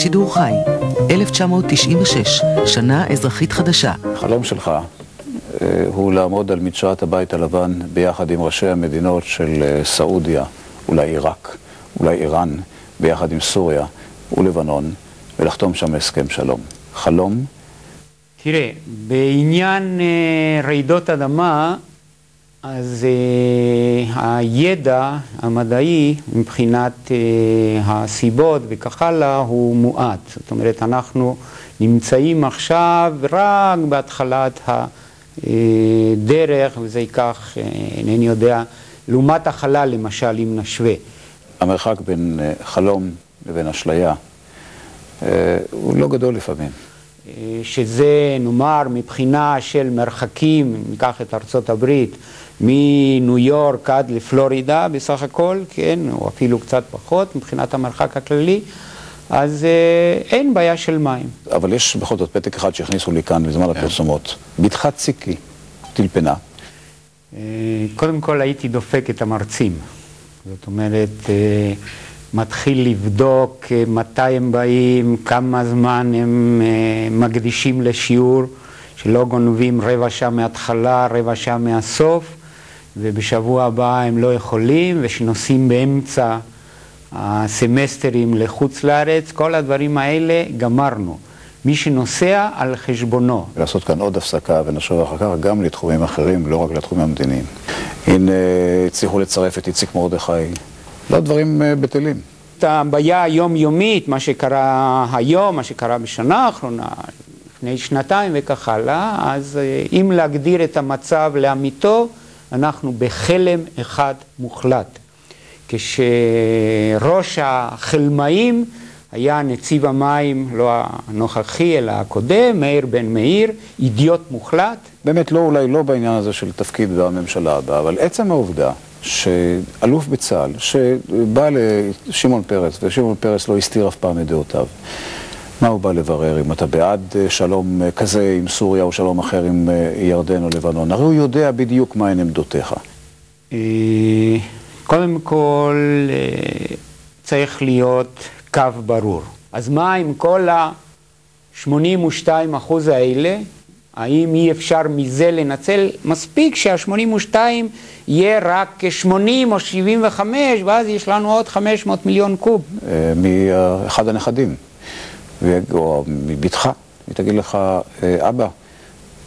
בשידור חי, 1996, שנה אזרחית חדשה. החלום שלך הוא לעמוד על מדשאת הבית הלבן ביחד עם ראשי המדינות של סעודיה, אולי עיראק, אולי איראן, ביחד עם סוריה ולבנון, ולחתום שם הסכם שלום. חלום? תראה, בעניין רעידות אדמה, אז הידע המדעי מבחינת הסיבות וכך הלאה הוא מועט. זאת אומרת, אנחנו נמצאים עכשיו רק בהתחלת הדרך, וזה ייקח, אינני יודע, לעומת החלל למשל, אם נשווה. המרחק בין חלום לבין אשליה הוא לא גדול לפעמים. שזה, נאמר, מבחינה של מרחקים, ניקח את ארצות הברית, מניו יורק עד לפלורידה בסך הכל, כן, או אפילו קצת פחות מבחינת המרחק הכללי, אז אין בעיה של מים. אבל יש בכל זאת פתק אחד שהכניסו לי כאן בזמן הפרסומות. בתחת ציקי, טלפנה. קודם כל הייתי דופק את המרצים. זאת אומרת, מתחיל לבדוק מתי הם באים, כמה זמן הם מקדישים לשיעור, שלא גונבים רבע שעה מההתחלה, רבע שעה מהסוף, ובשבוע הבא הם לא יכולים, ושנוסעים באמצע הסמסטרים לחוץ לארץ, כל הדברים האלה גמרנו. מי שנוסע על חשבונו. לעשות כאן עוד הפסקה ונשוב אחר כך גם לתחומים אחרים, לא רק לתחומים המדיניים. הנה הצליחו לצרף את איציק מרדכי. לא דברים בטלים. את הבעיה היומיומית, מה שקרה היום, מה שקרה בשנה האחרונה, לפני שנתיים וכך הלאה, אז אם להגדיר את המצב לאמיתו, אנחנו בחלם אחד מוחלט. כשראש החלמאים היה נציב המים, לא הנוכחי אלא הקודם, מאיר בן מאיר, אידיוט מוחלט. באמת לא, אולי לא בעניין הזה של תפקיד בממשלה הבאה, אבל עצם העובדה שאלוף בצה"ל, שבא לשמעון פרס, ושמעון פרס לא הסתיר אף פעם את דעותיו, מה הוא בא לברר? אם אתה בעד שלום כזה עם סוריה או שלום אחר עם ירדן או לבנון? הרי הוא יודע בדיוק מהן עמדותיך. קודם כל צריך להיות קו ברור. אז מה עם כל ה-82% האלה? האם אי אפשר מזה לנצל? מספיק שה-82 יהיה רק 80 או 75, ואז יש לנו עוד 500 מיליון קוב. מאחד הנכדים, או מביתך, היא תגיד לך, אבא,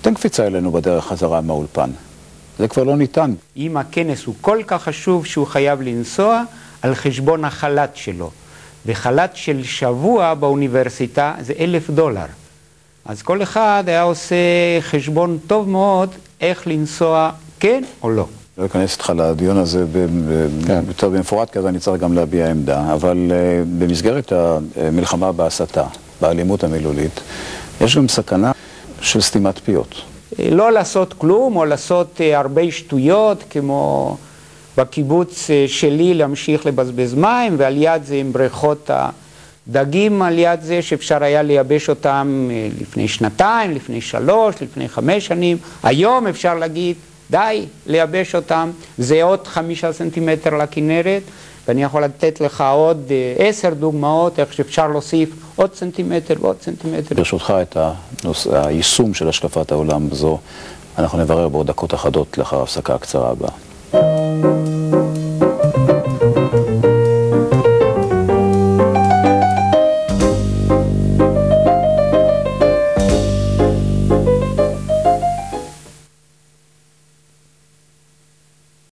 תן קפיצה אלינו בדרך חזרה מהאולפן. זה כבר לא ניתן. אם הכנס הוא כל כך חשוב שהוא חייב לנסוע על חשבון החל"ת שלו, וחל"ת של שבוע באוניברסיטה זה $1,000. אז כל אחד היה עושה חשבון טוב מאוד איך לנסוע כן או לא. לא אכנס איתך לדיון הזה יותר במפורט, כי אז אני צריך גם להביע עמדה, אבל במסגרת המלחמה בהסתה, באלימות המילולית, יש גם סכנה של סתימת פיות. לא לעשות כלום או לעשות הרבה שטויות, כמו בקיבוץ שלי להמשיך לבזבז מים, ועל יד זה עם בריכות הדגים על יד זה שאפשר היה לייבש אותם לפני שנתיים, לפני 3, לפני 5 שנים. היום אפשר להגיד, די לייבש אותם, זה עוד 5 סנטימטר לכנרת, ואני יכול לתת לך עוד 10 דוגמאות איך שאפשר להוסיף עוד סנטימטר ועוד סנטימטר. ברשותך את היישום של השקפת העולם הזו, אנחנו נברר בעוד דקות אחדות לאחר ההפסקה הקצרה הבאה.